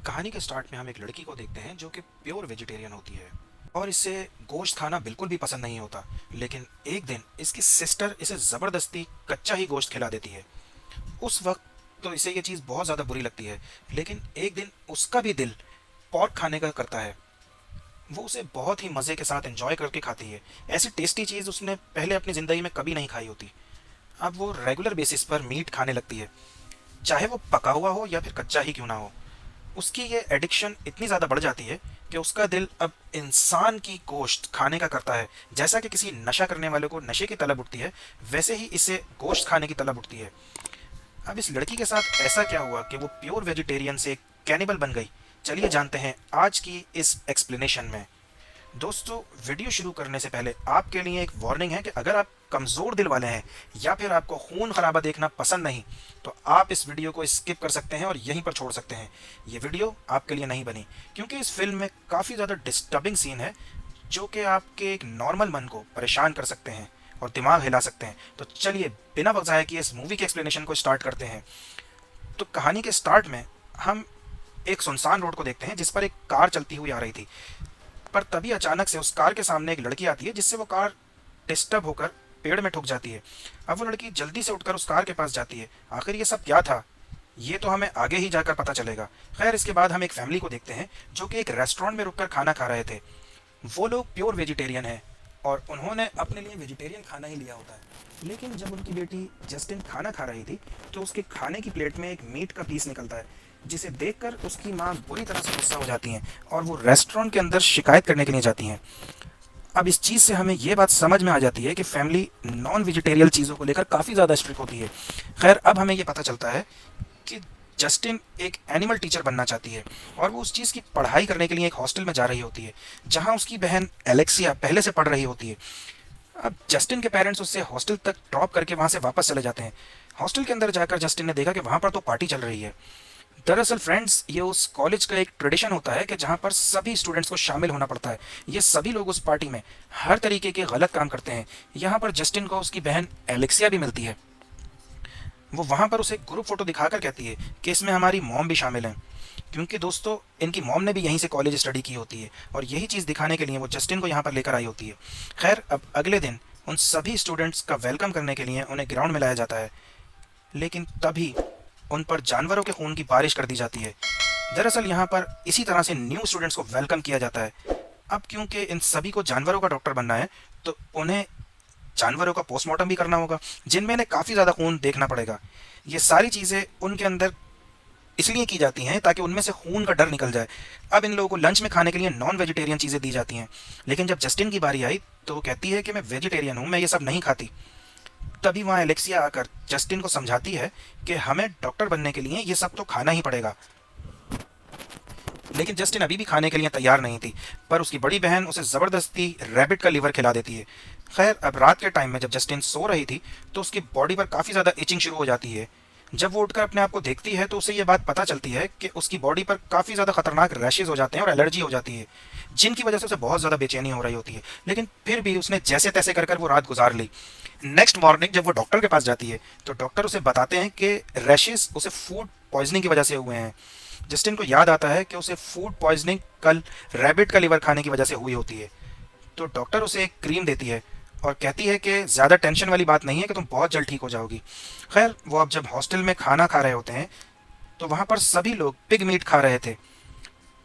कहानी के स्टार्ट में हम एक लड़की को देखते हैं जो कि प्योर वेजिटेरियन होती है और इसे गोश्त खाना बिल्कुल भी पसंद नहीं होता। लेकिन एक दिन इसकी सिस्टर इसे ज़बरदस्ती कच्चा ही गोश्त खिला देती है। उस वक्त तो इसे ये चीज़ बहुत ज़्यादा बुरी लगती है, लेकिन एक दिन उसका भी दिल पॉर्क खाने का करता है। वो उसे बहुत ही मज़े के साथ एंजॉय करके खाती है। ऐसी टेस्टी चीज़ उसने पहले अपनी ज़िंदगी में कभी नहीं खाई होती। अब वो रेगुलर बेसिस पर मीट खाने लगती है, चाहे वो पका हुआ हो या फिर कच्चा ही क्यों ना हो। उसकी ये एडिक्शन इतनी ज़्यादा बढ़ जाती है कि उसका दिल अब इंसान की गोश्त खाने का करता है। जैसा कि किसी नशा करने वाले को नशे की तलब उठती है, वैसे ही इसे गोश्त खाने की तलब उठती है। अब इस लड़की के साथ ऐसा क्या हुआ कि वो प्योर वेजिटेरियन से कैनिबल बन गई? चलिए जानते हैं आज की इस एक्सप्लेनेशन में। दोस्तों, वीडियो शुरू करने से पहले आपके लिए एक वार्निंग है कि अगर आप कमज़ोर दिल वाले हैं या फिर आपको खून खराबा देखना पसंद नहीं, तो आप इस वीडियो को स्किप कर सकते हैं और यहीं पर छोड़ सकते हैं। ये वीडियो आपके लिए नहीं बनी, क्योंकि इस फिल्म में काफ़ी ज़्यादा डिस्टर्बिंग सीन है जो कि आपके एक नॉर्मल मन को परेशान कर सकते हैं और दिमाग हिला सकते हैं। तो चलिए बिना वक्त ज़ाया किए इस मूवी के एक्सप्लेनेशन को स्टार्ट करते हैं। तो कहानी के स्टार्ट में हम एक सुनसान रोड को देखते हैं जिस पर एक कार चलती हुई आ रही थी। पर तभी अचानक से उस कार के सामने एक लड़की आती है, जिससे वो कार डिस्टर्ब होकर पेड़ में ठुक जाती है। अब वो लड़की जल्दी से उठकर उस कार के पास जाती है। आखिर ये सब क्या था, ये तो हमें आगे ही जाकर पता चलेगा। खैर, इसके बाद हम एक फैमिली को देखते हैं जो कि एक रेस्टोरेंट में रुककर खाना खा रहे थे। वो लोग प्योर वेजिटेरियन हैं और उन्होंने अपने लिए वेजिटेरियन खाना ही लिया होता है। लेकिन जब उनकी बेटी जस्टिन खाना खा रही थी, तो उसके खाने की प्लेट में एक मीट का पीस निकलता है, जिसे देखकर उसकी माँ बुरी तरह से गुस्सा हो जाती हैं और वो रेस्टोरेंट के अंदर शिकायत करने के लिए जाती हैं। अब इस चीज़ से हमें ये बात समझ में आ जाती है कि फैमिली नॉन वेजिटेरियल चीज़ों को लेकर काफ़ी ज़्यादा स्ट्रिक्ट होती है। खैर, अब हमें ये पता चलता है कि जस्टिन एक एनिमल टीचर बनना चाहती है और वो उस चीज़ की पढ़ाई करने के लिए एक हॉस्टल में जा रही होती है, जहाँ उसकी बहन एलेक्सिया पहले से पढ़ रही होती है। अब जस्टिन के पेरेंट्स उससे हॉस्टल तक ड्रॉप करके वहाँ से वापस चले जाते हैं। हॉस्टल के अंदर जाकर जस्टिन ने देखा कि वहाँ पर तो पार्टी चल रही है। दरअसल फ्रेंड्स, ये उस कॉलेज का एक ट्रेडिशन होता है कि जहाँ पर सभी स्टूडेंट्स को शामिल होना पड़ता है। ये सभी लोग उस पार्टी में हर तरीके के गलत काम करते हैं। यहाँ पर जस्टिन को उसकी बहन एलेक्सिया भी मिलती है। वो वहाँ पर उसे ग्रुप फोटो दिखाकर कहती है कि इसमें हमारी मॉम भी शामिल है, क्योंकि दोस्तों इनकी मॉम ने भी यहीं से कॉलेज स्टडी की होती है और यही चीज़ दिखाने के लिए वो जस्टिन को यहाँ पर लेकर आई होती है। खैर, अब अगले दिन उन सभी स्टूडेंट्स का वेलकम करने के लिए उन्हें ग्राउंड में लाया जाता है, लेकिन तभी उन पर जानवरों के खून की बारिश कर दी जाती है। दरअसल यहाँ पर इसी तरह से न्यू स्टूडेंट्स को वेलकम किया जाता है। अब क्योंकि इन सभी को जानवरों का डॉक्टर बनना है, तो उन्हें जानवरों का पोस्टमार्टम भी करना होगा, जिनमें इन्हें काफ़ी ज़्यादा खून देखना पड़ेगा। ये सारी चीज़ें उनके अंदर इसलिए की जाती हैं ताकि उनमें से खून का डर निकल जाए। अब इन लोगों को लंच में खाने के लिए नॉन वेजिटेरियन चीज़ें दी जाती हैं, लेकिन जब जस्टिन की बारी आई तो वो कहती है कि मैं वेजिटेरियन हूँ, मैं ये सब नहीं खाती। तभी वहाँ एलेक्सिया आकर जस्टिन को समझाती है कि हमें डॉक्टर बनने के लिए ये सब तो खाना ही पड़ेगा। लेकिन जस्टिन अभी भी खाने के लिए तैयार नहीं थी, पर उसकी बड़ी बहन उसे ज़बरदस्ती रैबिट का लीवर खिला देती है। खैर, अब रात के टाइम में जब जस्टिन सो रही थी, तो उसकी बॉडी पर काफ़ी ज़्यादा इचिंग शुरू हो जाती है। जब वो उठकर अपने आप को देखती है तो उसे ये बात पता चलती है कि उसकी बॉडी पर काफ़ी ज़्यादा खतरनाक रैशेज हो जाते हैं और एलर्जी हो जाती है, जिनकी वजह से उसे बहुत ज़्यादा बेचैनी हो रही होती है। लेकिन फिर भी उसने जैसे तैसे कर कर वो रात गुजार ली। नेक्स्ट मॉर्निंग जब वो डॉक्टर के पास जाती है, तो डॉक्टर उसे बताते हैं कि रैशेज उसे फूड पॉइजनिंग की वजह से हुए हैं। जस्टिन को याद आता है कि उसे फूड पॉइजनिंग कल रैबिट का लीवर खाने की वजह से हुई होती है। तो डॉक्टर उसे एक क्रीम देती है और कहती है कि ज़्यादा टेंशन वाली बात नहीं है, कि तुम बहुत जल्द ठीक हो जाओगी। खैर, वो अब जब हॉस्टल में खाना खा रहे होते हैं, तो वहाँ पर सभी लोग पिग मीट खा रहे थे।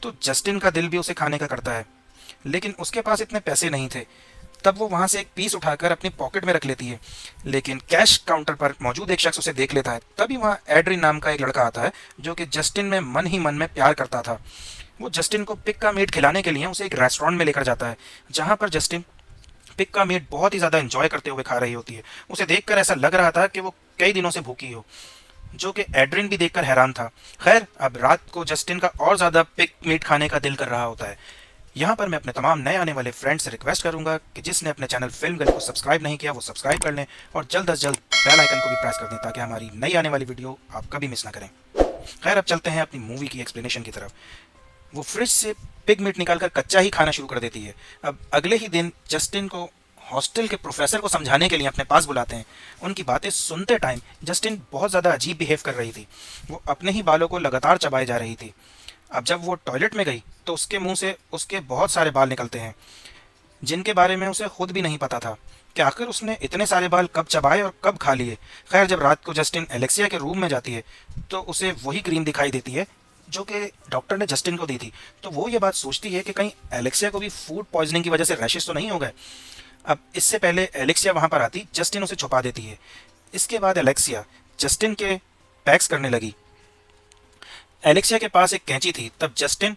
तो जस्टिन का दिल भी उसे खाने का करता है, लेकिन उसके पास इतने पैसे नहीं थे। तब वो वहाँ से एक पीस उठाकर अपनी पॉकेट में रख लेती है, लेकिन कैश काउंटर पर मौजूद एक शख्स उसे देख लेता है। तभी वहाँ एड्रिन नाम का एक लड़का आता है, जो कि जस्टिन में मन ही मन में प्यार करता था। वो जस्टिन को पिग का मीट खिलाने के लिए उसे एक रेस्टोरेंट में लेकर जाता है, जहाँ पर जस्टिन पिग का मीट बहुत ही ज़्यादा एंजॉय करते हुए खा रही होती है। उसे देखकर ऐसा लग रहा था कि वो कई दिनों से भूखी हो, जो कि एड्रिन भी देखकर हैरान था। खैर, अब रात को जस्टिन का और ज़्यादा पिग मीट खाने का दिल कर रहा होता है। यहाँ पर मैं अपने तमाम नए आने वाले फ्रेंड्स से रिक्वेस्ट करूंगा कि जिसने अपने चैनल फिल्म गली को सब्सक्राइब नहीं किया, वो सब्सक्राइब कर लें और जल्द अज जल्द बेल आइकन को भी प्रेस कर दें, ताकि हमारी नई आने वाली वीडियो आप कभी मिस ना करें। खैर, अब चलते हैं अपनी मूवी की एक्सप्लेनेशन की तरफ। वो फ्रिज से पिग मीट निकालकर कच्चा ही खाना शुरू कर देती है। अब अगले ही दिन जस्टिन को हॉस्टल के प्रोफेसर को समझाने के लिए अपने पास बुलाते हैं। उनकी बातें सुनते टाइम जस्टिन बहुत ज़्यादा अजीब बिहेव कर रही थी। वो अपने ही बालों को लगातार चबाए जा रही थी। अब जब वो टॉयलेट में गई तो उसके मुंह से उसके बहुत सारे बाल निकलते हैं, जिनके बारे में उसे खुद भी नहीं पता था कि आखिर उसने इतने सारे बाल कब चबाए और कब खा लिए। खैर, जब रात को जस्टिन एलेक्सिया के रूम में जाती है तो उसे वही क्रीम दिखाई देती है जो कि डॉक्टर ने जस्टिन को दी थी। तो वो ये बात सोचती है कि कहीं एलेक्सिया को भी फूड पॉइजनिंग की वजह से रैशेस तो नहीं हो गए। अब इससे पहले एलेक्सिया वहां पर आती, जस्टिन उसे छुपा देती है। इसके बाद एलेक्सिया जस्टिन के पैक्स करने लगी। एलेक्सिया के पास एक कैंची थी, तब जस्टिन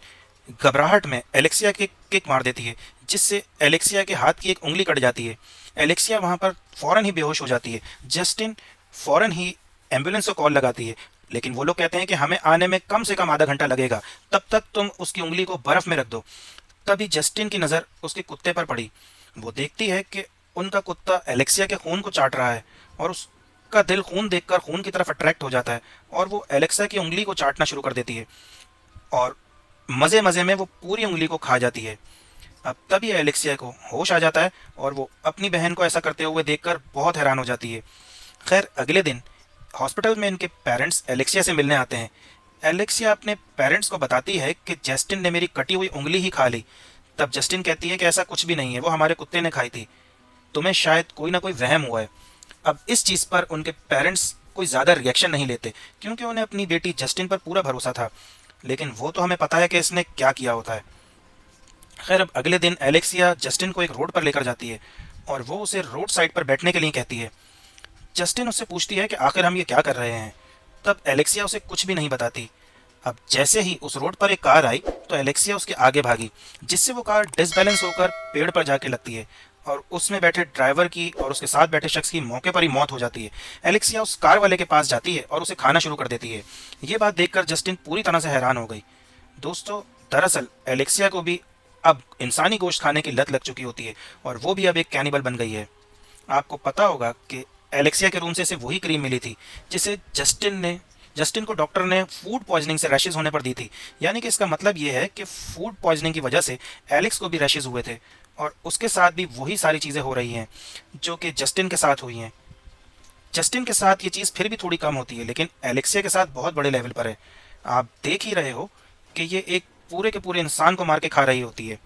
घबराहट में एलेक्सिया के किक मार देती है, जिससे एलेक्सिया के हाथ की एक उंगली कट जाती है। एलेक्सिया वहां पर फौरन ही बेहोश हो जाती है। जस्टिन फौरन ही एम्बुलेंस को कॉल लगाती है, लेकिन वो लोग कहते हैं कि हमें आने में कम से कम आधा घंटा लगेगा, तब तक तुम उसकी उंगली को बर्फ में रख दो। तभी जस्टिन की नज़र उसके कुत्ते पर पड़ी। वो देखती है कि उनका कुत्ता एलेक्सिया के खून को चाट रहा है और उसका दिल खून देखकर खून की तरफ अट्रैक्ट हो जाता है और वो एलेक्सिया की उंगली को चाटना शुरू कर देती है और मज़े मज़े में वो पूरी उंगली को खा जाती है। अब तभी एलेक्सिया को होश आ जाता है और वो अपनी बहन को ऐसा करते हुए देखकर बहुत हैरान हो जाती है। खैर, अगले दिन हॉस्पिटल में इनके पेरेंट्स एलेक्सिया से मिलने आते हैं। एलेक्सिया अपने पेरेंट्स को बताती है कि जस्टिन ने मेरी कटी हुई उंगली ही खा ली। तब जस्टिन कहती है कि ऐसा कुछ भी नहीं है, वो हमारे कुत्ते ने खाई थी, तुम्हें शायद कोई ना कोई वहम हुआ है। अब इस चीज़ पर उनके पेरेंट्स कोई ज़्यादा रिएक्शन नहीं लेते, क्योंकि उन्हें अपनी बेटी जस्टिन पर पूरा भरोसा था, लेकिन वो तो हमें पता है कि इसने क्या किया होता है। खैर, अब अगले दिन एलेक्सिया जस्टिन को एक रोड पर लेकर जाती है और वो उसे रोड साइड पर बैठने के लिए कहती है। जस्टिन उससे पूछती है कि आखिर हम ये क्या कर रहे हैं। तब एलेक्सिया उसे कुछ भी नहीं बताती। अब जैसे ही उस रोड पर एक कार आई तो एलेक्सिया उसके आगे भागी, जिससे वो कार डिसबैलेंस होकर पेड़ पर जाके लगती है और उसमें बैठे ड्राइवर की और उसके साथ बैठे शख्स की मौके पर ही मौत हो जाती है। एलेक्सिया उस कार वाले के पास जाती है और उसे खाना शुरू कर देती है। ये बात देखकर जस्टिन पूरी तरह से हैरान हो गई। दोस्तों, दरअसल एलेक्सिया को भी अब इंसानी गोश्त खाने की लत लग चुकी होती है और वो भी अब एक कैनिबल बन गई है। आपको पता होगा कि एलेक्सिया के रूम से वही क्रीम मिली थी जिसे जस्टिन को डॉक्टर ने फूड पॉइजनिंग से रैशेज होने पर दी थी। यानी कि इसका मतलब ये है कि फूड पॉइजनिंग की वजह से एलेक्स को भी रैशेज हुए थे और उसके साथ भी वही सारी चीज़ें हो रही हैं जो कि जस्टिन के साथ हुई हैं। जस्टिन के साथ ये चीज़ फिर भी थोड़ी कम होती है, लेकिन एलेक्सिया के साथ बहुत बड़े लेवल पर है। आप देख ही रहे हो कि ये एक पूरे के पूरे इंसान को मार के खा रही होती है।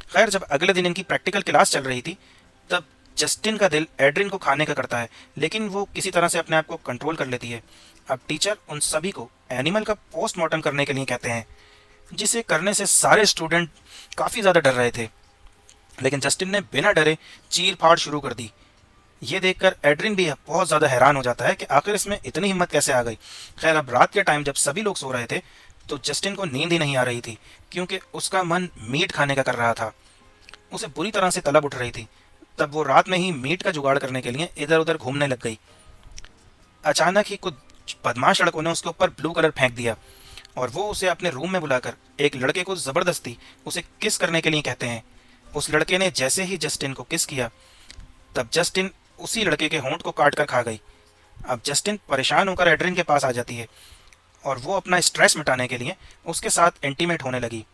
खैर, जब अगले दिन इनकी प्रैक्टिकल क्लास चल रही थी तब जस्टिन का दिल एड्रिन को खाने का करता है, लेकिन वो किसी तरह से अपने आप को कंट्रोल कर लेती है। अब टीचर उन सभी को एनिमल का पोस्टमार्टम करने के लिए कहते हैं, जिसे करने से सारे स्टूडेंट काफ़ी ज़्यादा डर रहे थे, लेकिन जस्टिन ने बिना डरे चीर फाड़ शुरू कर दी। ये देखकर एड्रिन भी बहुत ज़्यादा हैरान हो जाता है कि आखिर इसमें इतनी हिम्मत कैसे आ गई। खैर, अब रात के टाइम जब सभी लोग सो रहे थे तो जस्टिन को नींद ही नहीं आ रही थी, क्योंकि उसका मन मीट खाने का कर रहा था। उसे बुरी तरह से तलब उठ रही थी। तब वो रात में ही मीट का जुगाड़ करने के लिए इधर उधर घूमने लग गई। अचानक ही कुछ बदमाश लड़कों ने उसके ऊपर ब्लू कलर फेंक दिया और वो उसे अपने रूम में बुलाकर एक लड़के को ज़बरदस्ती उसे किस करने के लिए कहते हैं। उस लड़के ने जैसे ही जस्टिन को किस किया, तब जस्टिन उसी लड़के के होंठ को काट कर खा गई। अब जस्टिन परेशान होकर एड्रिन के पास आ जाती है और वो अपना स्ट्रेस मिटाने के लिए उसके साथ इंटीमेट होने लगी।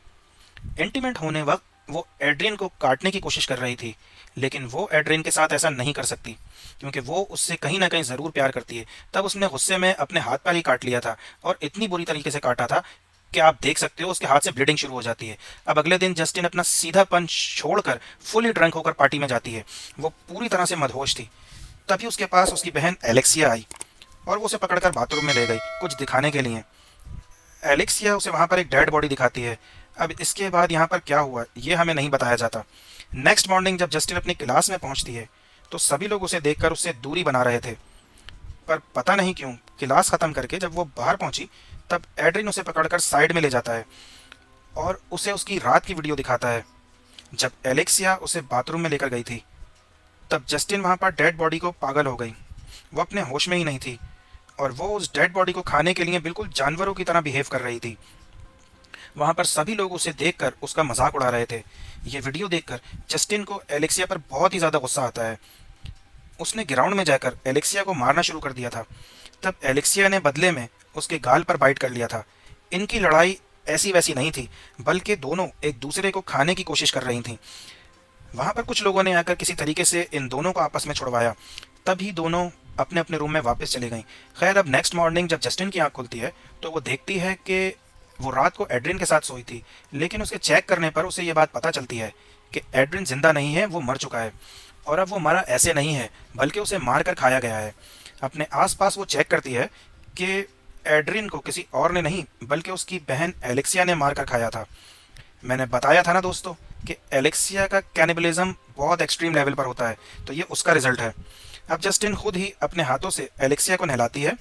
इंटीमेट होने वक्त वो एड्रियन को काटने की कोशिश कर रही थी, लेकिन वो एड्रियन के साथ ऐसा नहीं कर सकती, क्योंकि वो उससे कहीं ना कहीं ज़रूर प्यार करती है। तब उसने गुस्से में अपने हाथ पर ही काट लिया था और इतनी बुरी तरीके से काटा था कि आप देख सकते हो उसके हाथ से ब्लीडिंग शुरू हो जाती है। अब अगले दिन जस्टिन अपना सीधापन छोड़कर फुली ड्रंक होकर पार्टी में जाती है। वो पूरी तरह से मदहोश थी। तभी उसके पास उसकी बहन एलेक्सिया आई और वो उसे पकड़कर बाथरूम में ले गई कुछ दिखाने के लिए। एलेक्सिया उसे वहाँ पर एक डेड बॉडी दिखाती है। अब इसके बाद यहाँ पर क्या हुआ ये हमें नहीं बताया जाता। नेक्स्ट मॉर्निंग जब जस्टिन अपनी क्लास में पहुँचती है तो सभी लोग उसे देखकर उससे दूरी बना रहे थे, पर पता नहीं क्यों क्लास ख़त्म करके जब वो बाहर पहुँची तब एड्रिन उसे पकड़कर साइड में ले जाता है और उसे उसकी रात की वीडियो दिखाता है जब एलेक्सिया उसे बाथरूम में लेकर गई थी। तब जस्टिन वहाँ पर डेड बॉडी को पागल हो गई। वो अपने होश में ही नहीं थी और वो उस डेड बॉडी को खाने के लिए बिल्कुल जानवरों की तरह बिहेव कर रही थी। वहाँ पर सभी लोग उसे देखकर उसका मजाक उड़ा रहे थे। ये वीडियो देखकर जस्टिन को एलेक्सिया पर बहुत ही ज़्यादा गुस्सा आता है। उसने ग्राउंड में जाकर एलेक्सिया को मारना शुरू कर दिया था। तब एलेक्सिया ने बदले में उसके गाल पर बाइट कर लिया था। इनकी लड़ाई ऐसी वैसी नहीं थी, बल्कि दोनों एक दूसरे को खाने की कोशिश कर रही थीं। वहाँ पर कुछ लोगों ने आकर किसी तरीके से इन दोनों को आपस में छुड़वाया। तभी दोनों अपने अपने रूम में वापस चले गईं। खैर, अब नेक्स्ट मॉर्निंग जब जस्टिन की आँख खुलती है तो वो देखती है कि वो रात को एड्रिन के साथ सोई थी, लेकिन उसके चेक करने पर उसे ये बात पता चलती है कि एड्रिन जिंदा नहीं है, वो मर चुका है। और अब वो मरा ऐसे नहीं है, बल्कि उसे मार कर खाया गया है। अपने आसपास वो चेक करती है कि एड्रिन को किसी और ने नहीं, बल्कि उसकी बहन एलेक्सिया ने मार कर खाया था। मैंने बताया था ना दोस्तों कि एलेक्सिया का कैनिबलिज्म बहुत एक्सट्रीम लेवल पर होता है, तो ये उसका रिजल्ट है। अब जस्टिन खुद ही अपने हाथों से एलेक्सिया को नहलाती है,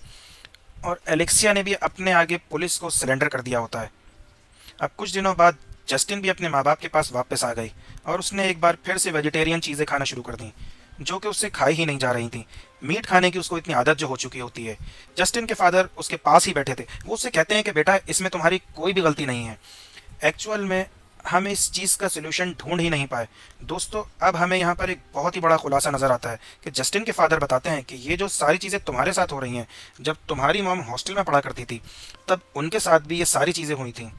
और एलेक्सिया ने भी अपने आगे पुलिस को सरेंडर कर दिया होता है। अब कुछ दिनों बाद जस्टिन भी अपने माँ बाप के पास वापस आ गई, और उसने एक बार फिर से वेजिटेरियन चीज़ें खाना शुरू कर दी, जो कि उससे खाई ही नहीं जा रही थी। मीट खाने की उसको इतनी आदत जो हो चुकी होती है। जस्टिन के फादर उसके पास ही बैठे थे, वो उससे कहते हैं कि बेटा, इसमें तुम्हारी कोई भी गलती नहीं है। एक्चुअल में हम इस चीज़ का सोल्यूशन ढूंढ ही नहीं पाए। दोस्तों, अब हमें यहाँ पर एक बहुत ही बड़ा खुलासा नज़र आता है कि जस्टिन के फादर बताते हैं कि ये जो सारी चीज़ें तुम्हारे साथ हो रही हैं, जब तुम्हारी मॉम हॉस्टल में पढ़ा करती थी, तब उनके साथ भी ये सारी चीज़ें हुई थी।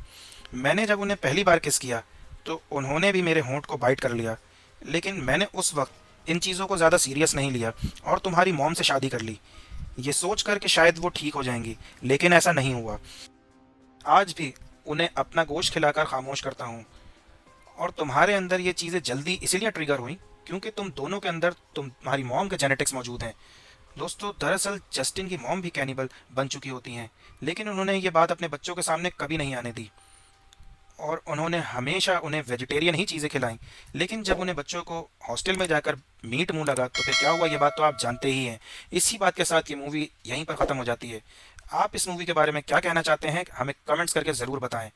मैंने जब उन्हें पहली बार किस किया, तो उन्होंने भी मेरे होंठ को बाइट कर लिया, लेकिन मैंने उस वक्त इन चीज़ों को ज़्यादा सीरियस नहीं लिया और तुम्हारी मॉम से शादी कर ली, ये सोच कर कि शायद वो ठीक हो जाएंगी, लेकिन ऐसा नहीं हुआ। आज भी उन्हें अपना गोश्त खिलाकर खामोश करता हूँ। और तुम्हारे अंदर ये चीज़ें जल्दी इसीलिए ट्रिगर हुई क्योंकि तुम दोनों के अंदर तुम्हारी मॉम के जेनेटिक्स मौजूद हैं। दोस्तों, दरअसल जस्टिन की मॉम भी कैनिबल बन चुकी होती हैं, लेकिन उन्होंने ये बात अपने बच्चों के सामने कभी नहीं आने दी, और उन्होंने हमेशा उन्हें वेजिटेरियन ही चीज़ें खिलाई। लेकिन जब उन्हें बच्चों को हॉस्टल में जाकर मीट मुंह लगा, तो फिर क्या हुआ, ये बात तो आप जानते ही हैं। इसी बात के साथ ये मूवी यहीं पर ख़त्म हो जाती है। आप इस मूवी के बारे में क्या कहना चाहते हैं, हमें कमेंट्स करके ज़रूर बताएं।